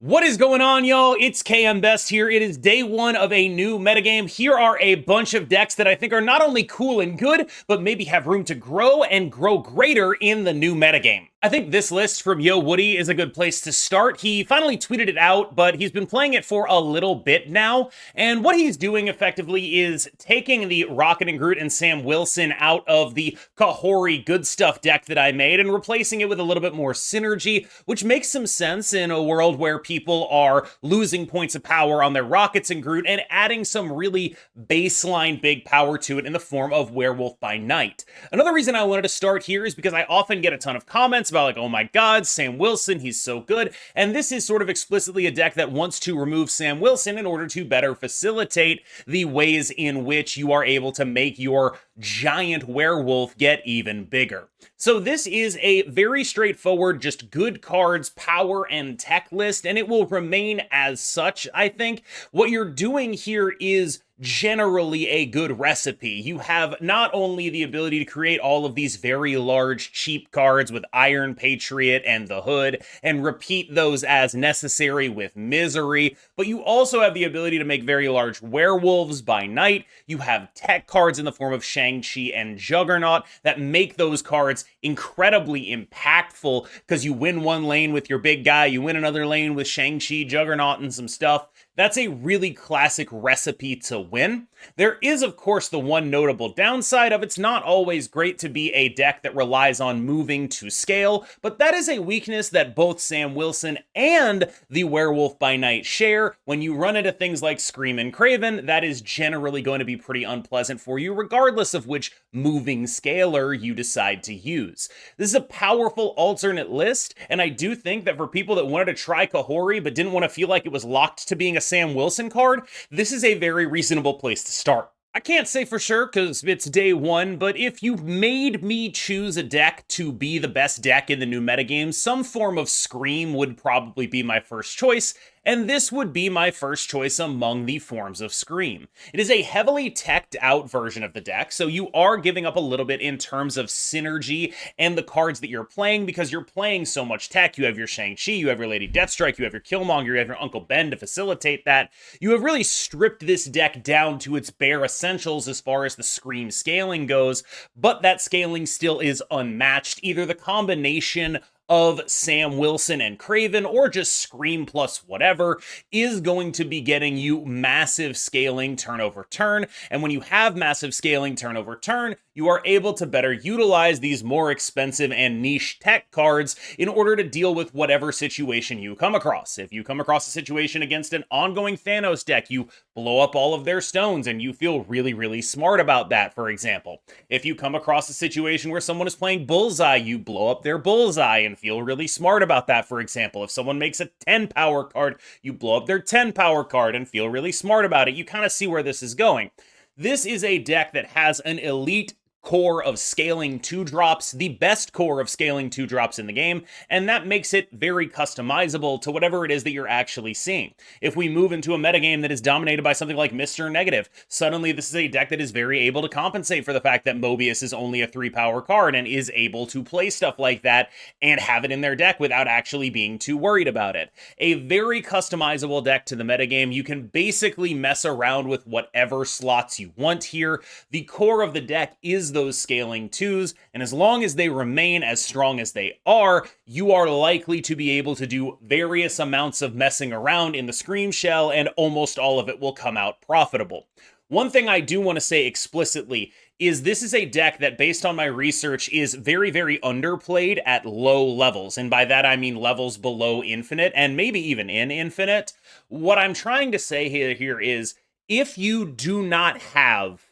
What is going on, y'all? It's KMBest here. It is day one of a new metagame. Here are a bunch of decks that I think are not only cool and good, but maybe have room to grow and grow greater in the new metagame. I think this list from Yo Woody is a good place to start. He finally tweeted it out, but he's been playing it for a little bit now. And what he's doing effectively is taking the Rocket and Groot and Sam Wilson out of the Kahori Good Stuff deck that I made and replacing it with a little bit more synergy, which makes some sense in a world where people are losing points of power on their Rockets and Groot and adding some really baseline big power to it in the form of Werewolf by Night. Another reason I wanted to start here is because I often get a ton of comments about like, oh my god, Sam Wilson, he's so good. And this is sort of explicitly a deck that wants to remove Sam Wilson in order to better facilitate the ways in which you are able to make your giant werewolf get even bigger. So this is a very straightforward, just good cards, power, and tech list, and it will remain as such, I think. What you're doing here is generally a good recipe. You have not only the ability to create all of these very large, cheap cards with Iron Patriot and the Hood, and repeat those as necessary with Misery, but you also have the ability to make very large werewolves by night. You have tech cards in the form of Shang-Chi and Juggernaut that make those cards incredibly impactful because you win one lane with your big guy, you win another lane with Shang-Chi, Juggernaut, and some stuff. That's a really classic recipe to win. There is, of course, the one notable downside of it's not always great to be a deck that relies on moving to scale, but that is a weakness that both Sam Wilson and the Werewolf by Night share. When you run into things like Scream and Craven, that is generally going to be pretty unpleasant for you, regardless of which moving scaler you decide to use. This is a powerful alternate list, and I do think that for people that wanted to try Kahori but didn't want to feel like it was locked to being a Sam Wilson card, this is a very reasonable place to start. I can't say for sure because it's day one, but if you made me choose a deck to be the best deck in the new metagame, some form of Scream would probably be my first choice, and this would be my first choice among the forms of Scream. It is a heavily teched out version of the deck, so you are giving up a little bit in terms of synergy and the cards that you're playing because you're playing so much tech. You have your Shang-Chi, you have your Lady Deathstrike, you have your Killmonger, you have your Uncle Ben to facilitate that. You have really stripped this deck down to its bare essentials as far as the Scream scaling goes, but that scaling still is unmatched. Either the combination of Sam Wilson and Craven, or just Scream plus whatever, is going to be getting you massive scaling turn over turn. And when you have massive scaling turn over turn, you are able to better utilize these more expensive and niche tech cards in order to deal with whatever situation you come across. If you come across a situation against an ongoing Thanos deck, you blow up all of their stones and you feel really, really smart about that, for example. If you come across a situation where someone is playing Bullseye, you blow up their Bullseye and feel really smart about that, for example. If someone makes a 10 power card, you blow up their 10 power card and feel really smart about it. You kind of see where this is going. This is a deck that has an elite core of scaling 2-drops, the best core of scaling 2-drops in the game, and that makes it very customizable to whatever it is that you're actually seeing. If we move into a metagame that is dominated by something like Mr. Negative, suddenly this is a deck that is very able to compensate for the fact that Mobius is only a 3-power card and is able to play stuff like that and have it in their deck without actually being too worried about it. A very customizable deck to the metagame. You can basically mess around with whatever slots you want here. The core of the deck is those scaling 2s, and as long as they remain as strong as they are, you are likely to be able to do various amounts of messing around in the Scream shell, and almost all of it will come out profitable. One thing I do want to say explicitly is this is a deck that, based on my research, is very, very underplayed at low levels. And by that, I mean levels below Infinite, and maybe even in Infinite. What I'm trying to say here is, if you do not have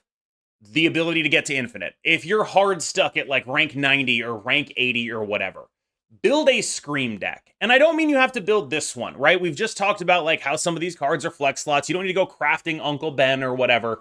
the ability to get to Infinite, if you're hard stuck at like rank 90 or rank 80 or whatever, build a Scream deck. And I don't mean you have to build this one, right? We've just talked about like how some of these cards are flex slots. You don't need to go crafting Uncle Ben or whatever,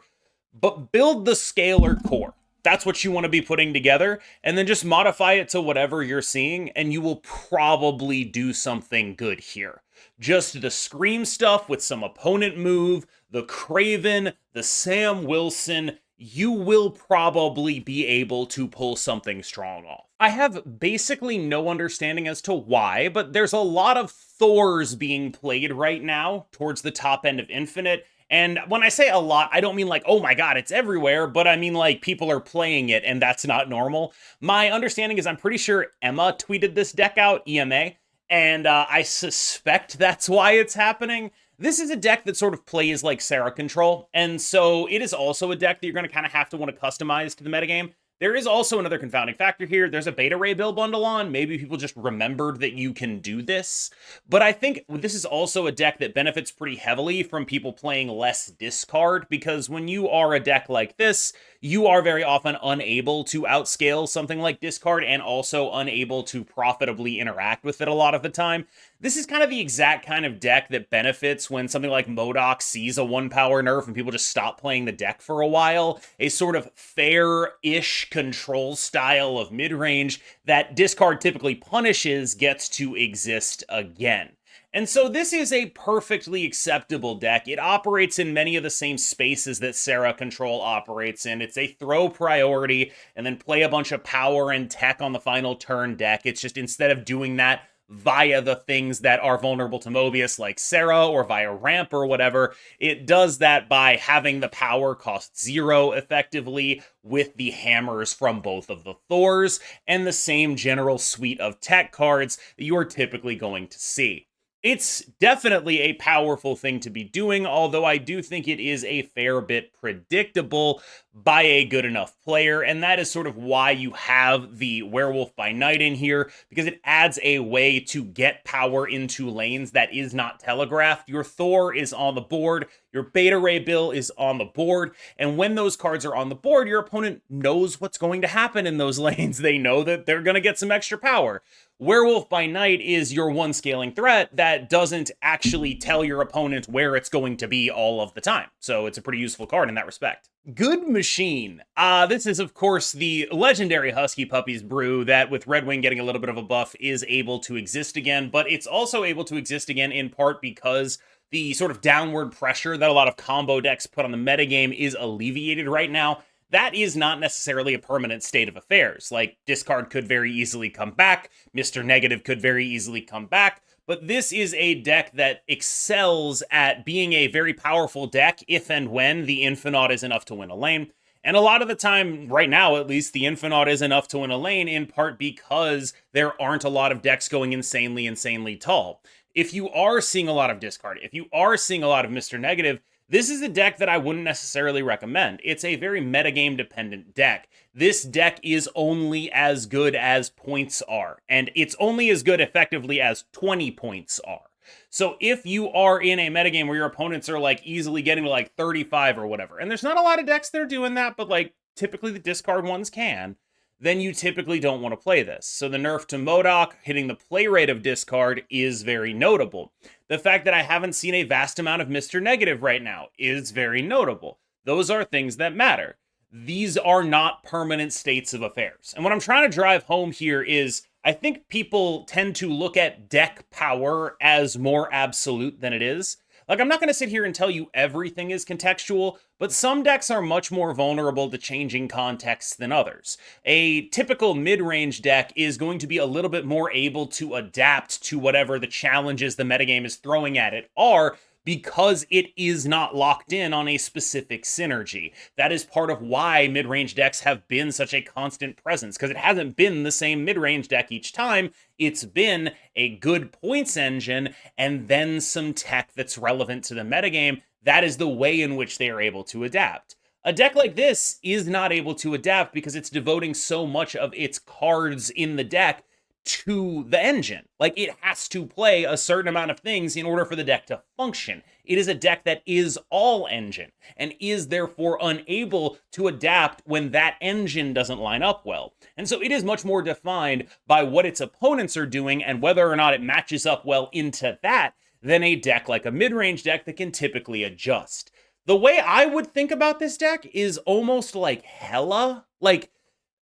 but build the scalar core. That's what you want to be putting together, and then just modify it to whatever you're seeing, and you will probably do something good here. Just the Scream stuff with some opponent move, the Craven, the Sam Wilson, you will probably be able to pull something strong off. I have basically no understanding as to why, but there's a lot of Thors being played right now towards the top end of Infinite. And when I say a lot, I don't mean like, oh my god, it's everywhere, but I mean like people are playing it and that's not normal. My understanding is I'm pretty sure Emma tweeted this deck out, EMA, and I suspect that's why it's happening. This is a deck that sort of plays like Sarah Control, and so it is also a deck that you're going to kind of have to want to customize to the metagame. There is also another confounding factor here. There's a beta ray bill bundle on. Maybe people just remembered that you can do this. But I think this is also a deck that benefits pretty heavily from people playing less discard, because when you are a deck like this, you are very often unable to outscale something like discard and also unable to profitably interact with it a lot of the time. This is kind of the exact kind of deck that benefits when something like MODOK sees a 1-power nerf and people just stop playing the deck for a while. A sort of fair-ish control style of mid-range that discard typically punishes gets to exist again. And so this is a perfectly acceptable deck. It operates in many of the same spaces that Sarah Control operates in. It's a throw priority and then play a bunch of power and tech on the final turn deck. It's just instead of doing that via the things that are vulnerable to Mobius like Sarah or via ramp or whatever, it does that by having the power cost 0 effectively with the hammers from both of the Thors and the same general suite of tech cards that you are typically going to see. It's definitely a powerful thing to be doing, although I do think it is a fair bit predictable by a good enough player, and that is sort of why you have the Werewolf by Night in here, because it adds a way to get power into lanes that is not telegraphed. Your Thor is on the board, your Beta Ray Bill is on the board, and when those cards are on the board, your opponent knows what's going to happen in those lanes. They know that they're going to get some extra power. Werewolf by Night is your one scaling threat that doesn't actually tell your opponent where it's going to be all of the time. So it's a pretty useful card in that respect. Good Machine. This is, of course, the legendary Husky Puppies brew that, with Red Wing getting a little bit of a buff, is able to exist again, but it's also able to exist again in part because the sort of downward pressure that a lot of combo decks put on the metagame is alleviated right now. That is not necessarily a permanent state of affairs. Like, discard could very easily come back, Mr. Negative could very easily come back, but this is a deck that excels at being a very powerful deck if and when the Infinaut is enough to win a lane. And a lot of the time, right now at least, the Infinaut is enough to win a lane, in part because there aren't a lot of decks going insanely tall. If you are seeing a lot of discard, if you are seeing a lot of Mr. Negative, this is a deck that I wouldn't necessarily recommend. It's a very metagame dependent deck. This deck is only as good as points are, and it's only as good effectively as 20 points are. So if you are in a metagame where your opponents are like easily getting to like 35 or whatever, and there's not a lot of decks that are doing that, but like typically the discard ones can, then you typically don't want to play this. So the nerf to MODOK hitting the play rate of discard is very notable. The fact that I haven't seen a vast amount of Mr. Negative right now is very notable. Those are things that matter. These are not permanent states of affairs. And what I'm trying to drive home here is I think people tend to look at deck power as more absolute than it is. Like, I'm not going to sit here and tell you everything is contextual, but some decks are much more vulnerable to changing contexts than others. A typical mid-range deck is going to be a little bit more able to adapt to whatever the challenges the metagame is throwing at it are, because it is not locked in on a specific synergy. That is part of why mid-range decks have been such a constant presence, because it hasn't been the same mid-range deck each time. It's been a good points engine and then some tech that's relevant to the metagame. That is the way in which they are able to adapt. A deck like this is not able to adapt because it's devoting so much of its cards in the deck to the engine. Like, it has to play a certain amount of things in order for the deck to function. It is a deck that is all engine and is therefore unable to adapt when that engine doesn't line up well. And so it is much more defined by what its opponents are doing and whether or not it matches up well into that than a deck like a mid-range deck that can typically adjust. The way I would think about this deck is almost like Hela, like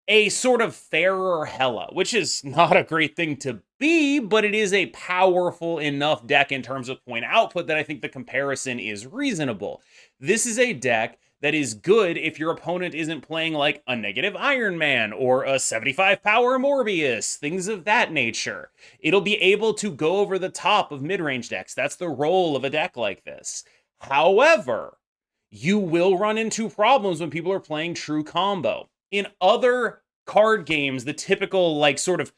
a sort of fairer Hela, which is not a great thing to be, but it is a powerful enough deck in terms of point output that I think the comparison is reasonable. This is a deck that is good if your opponent isn't playing like a negative Iron Man or a 75 power Morbius, things of that nature. It'll be able to go over the top of mid-range decks. That's the role of a deck like this. However, you will run into problems when people are playing true combo. In other card games, the typical like sort of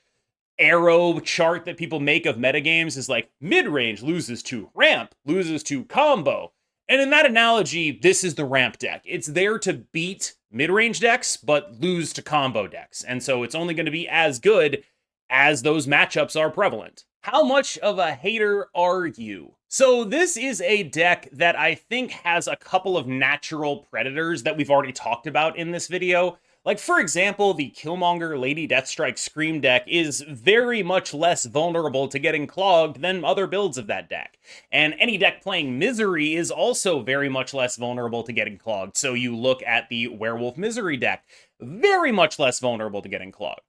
arrow chart that people make of metagames is like mid-range loses to ramp, loses to combo. And in that analogy, this is the ramp deck. It's there to beat mid-range decks, but lose to combo decks. And so it's only going to be as good as those matchups are prevalent. How much of a hater are you? So this is a deck that I think has a couple of natural predators that we've already talked about in this video. Like, for example, the Killmonger Lady Deathstrike Scream deck is very much less vulnerable to getting clogged than other builds of that deck. And any deck playing Misery is also very much less vulnerable to getting clogged. So you look at the Werewolf Misery deck, very much less vulnerable to getting clogged.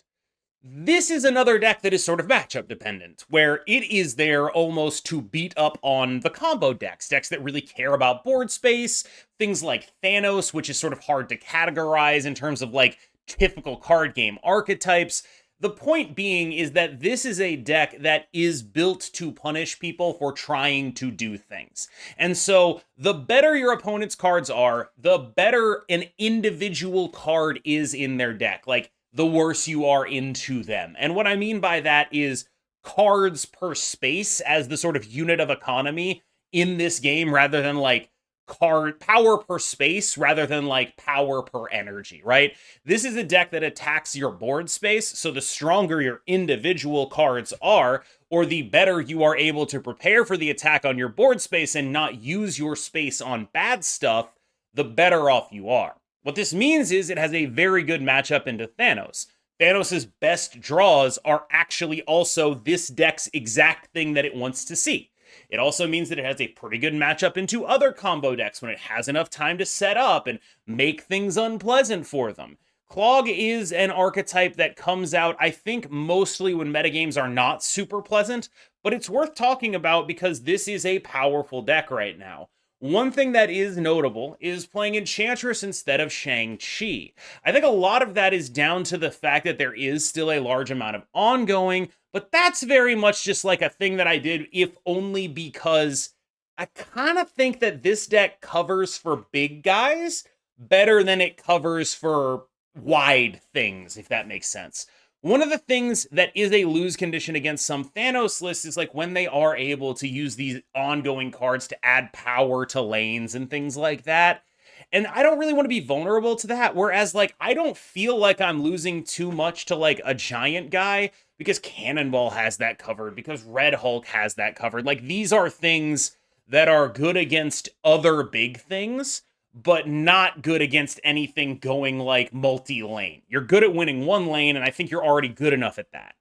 This is another deck that is sort of matchup dependent, where it is there almost to beat up on the combo decks that really care about board space, things like Thanos, which is sort of hard to categorize in terms of like typical card game archetypes. The point being is that this is a deck that is built to punish people for trying to do things. And so the better your opponent's cards are, the better an individual card is in their deck. Like, the worse you are into them. And what I mean by that is cards per space as the sort of unit of economy in this game, rather than like card power per space, rather than like power per energy, right? This is a deck that attacks your board space, so the stronger your individual cards are, or the better you are able to prepare for the attack on your board space and not use your space on bad stuff, the better off you are. What this means is it has a very good matchup into Thanos. Thanos' best draws are actually also this deck's exact thing that it wants to see. It also means that it has a pretty good matchup into other combo decks when it has enough time to set up and make things unpleasant for them. Clog is an archetype that comes out, I think, mostly when metagames are not super pleasant, but it's worth talking about because this is a powerful deck right now. One thing that is notable is playing Enchantress instead of Shang-Chi. I think a lot of that is down to the fact that there is still a large amount of ongoing, but that's very much just like a thing that I did, if only because I kind of think that this deck covers for big guys better than it covers for wide things, if that makes sense. One of the things that is a lose condition against some Thanos lists is like when they are able to use these ongoing cards to add power to lanes and things like that. And I don't really want to be vulnerable to that. Whereas like, I don't feel like I'm losing too much to like a giant guy because Cannonball has that covered, because Red Hulk has that covered. Like, these are things that are good against other big things, but not good against anything going like multi-lane. You're good at winning one lane, and I think you're already good enough at that.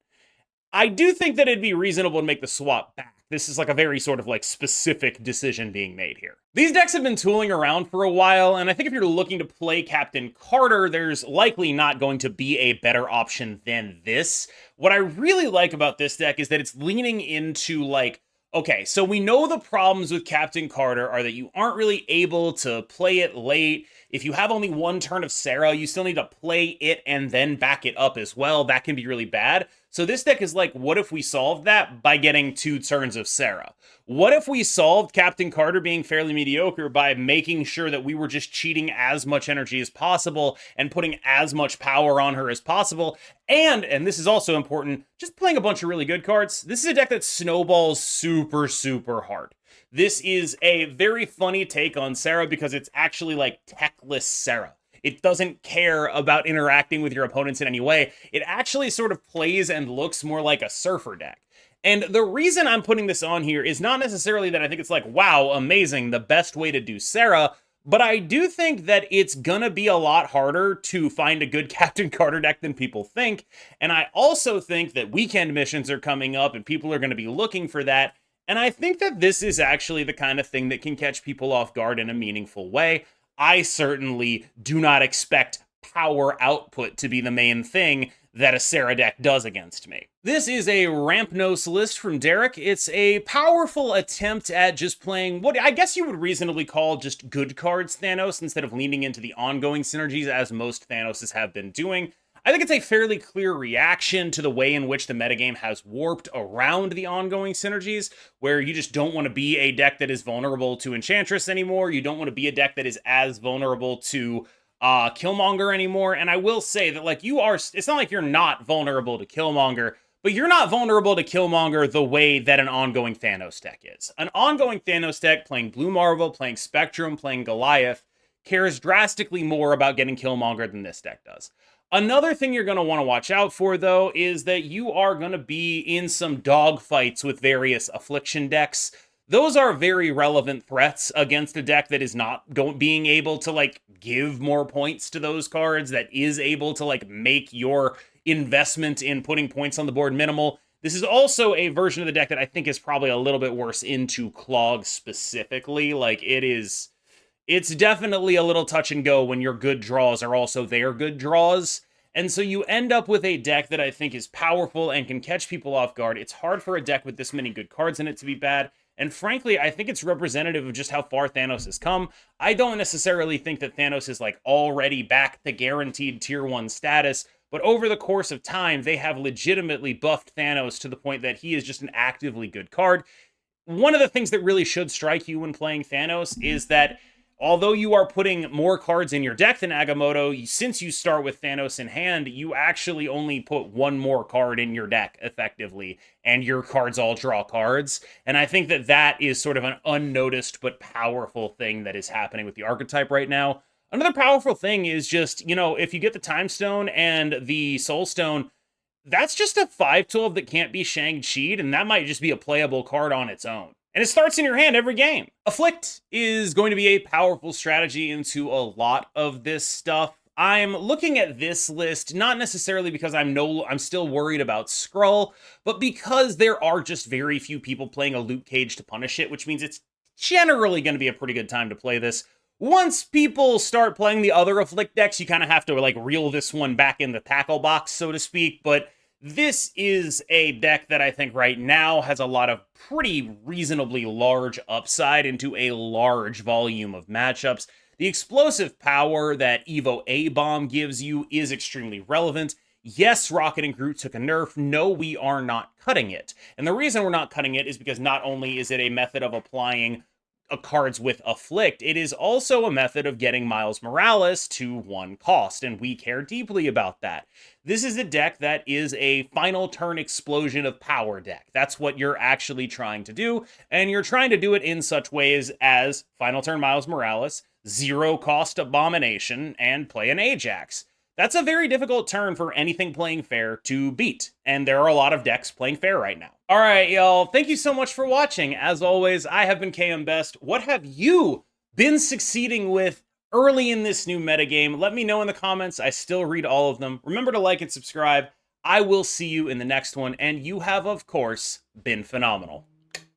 I do think that it'd be reasonable to make the swap back. This is like a very sort of like specific decision being made here. These decks have been tooling around for a while, and I think if you're looking to play Captain Carter, there's likely not going to be a better option than this. What I really like about this deck is that it's leaning into like, okay, so we know the problems with Captain Carter are that you aren't really able to play it late. If you have only one turn of Sarah, you still need to play it and then back it up as well. That can be really bad. So this deck is like, what if we solved that by getting 2 turns of Sarah? What if we solved Captain Carter being fairly mediocre by making sure that we were just cheating as much energy as possible and putting as much power on her as possible? And this is also important, just playing a bunch of really good cards. This is a deck that snowballs super, super hard. This is a very funny take on Sarah because it's actually like techless Sarah. It doesn't care about interacting with your opponents in any way. It actually sort of plays and looks more like a surfer deck. And the reason I'm putting this on here is not necessarily that I think it's like, wow, amazing, the best way to do Sarah, but I do think that it's gonna be a lot harder to find a good Captain Carter deck than people think. And I also think that weekend missions are coming up and people are gonna be looking for that. And I think that this is actually the kind of thing that can catch people off guard in a meaningful way. I certainly do not expect power output to be the main thing that a Sarah deck does against me. This is a Rampnos list from Derek. It's a powerful attempt at just playing what I guess you would reasonably call just good cards Thanos instead of leaning into the ongoing synergies as most Thanoses have been doing. I think it's a fairly clear reaction to the way in which the metagame has warped around the ongoing synergies, where you just don't want to be a deck that is vulnerable to Enchantress anymore. You don't want to be a deck that is as vulnerable to Killmonger anymore. And I will say that, like, it's not like you're not vulnerable to Killmonger, but you're not vulnerable to Killmonger the way that an ongoing Thanos deck is. An ongoing Thanos deck playing Blue Marvel, playing Spectrum, playing Goliath cares drastically more about getting Killmonger than this deck does. Another thing you're going to want to watch out for, though, is that you are going to be in some dogfights with various Affliction decks. Those are very relevant threats against a deck that is not being able to, like, give more points to those cards, that is able to, like, make your investment in putting points on the board minimal. This is also a version of the deck that I think is probably a little bit worse into Clog specifically. Like, it's definitely a little touch and go when your good draws are also their good draws. And so you end up with a deck that I think is powerful and can catch people off guard. It's hard for a deck with this many good cards in it to be bad. And frankly, I think it's representative of just how far Thanos has come. I don't necessarily think that Thanos is, like, already back to guaranteed tier 1 status, but over the course of time, they have legitimately buffed Thanos to the point that he is just an actively good card. One of the things that really should strike you when playing Thanos is that although you are putting more cards in your deck than Agamotto, since you start with Thanos in hand, you actually only put one more card in your deck, effectively, and your cards all draw cards. And I think that that is sort of an unnoticed but powerful thing that is happening with the archetype right now. Another powerful thing is just, if you get the Time Stone and the Soul Stone, that's just a 5/12 that can't be Shang-Chi'd, and that might just be a playable card on its own. And it starts in your hand every game. Afflict is going to be a powerful strategy into a lot of this stuff. I'm looking at this list, not necessarily because I'm still worried about Skrull, but because there are just very few people playing a Luke Cage to punish it, which means it's generally going to be a pretty good time to play this. Once people start playing the other Afflict decks, you kind of have to, like, reel this one back in the tackle box, so to speak, but this is a deck that I think right now has a lot of pretty reasonably large upside into a large volume of matchups. The explosive power that Evo A-Bomb gives you is extremely relevant. Yes, Rocket and Groot took a nerf. No, we are not cutting it. And the reason we're not cutting it is because not only is it a method of applying cards with Afflict, it is also a method of getting Miles Morales to 1 cost, and we care deeply about that. This is a deck that is a final turn explosion of power deck. That's what you're actually trying to do, and you're trying to do it in such ways as final turn Miles Morales, 0 cost Abomination, and play an Ajax. That's a very difficult turn for anything playing fair to beat, and there are a lot of decks playing fair right now. All right, y'all, thank you so much for watching. As always, I have been KMBest. What have you been succeeding with early in this new metagame? Let me know in the comments. I still read all of them. Remember to like and subscribe. I will see you in the next one, and you have, of course, been phenomenal.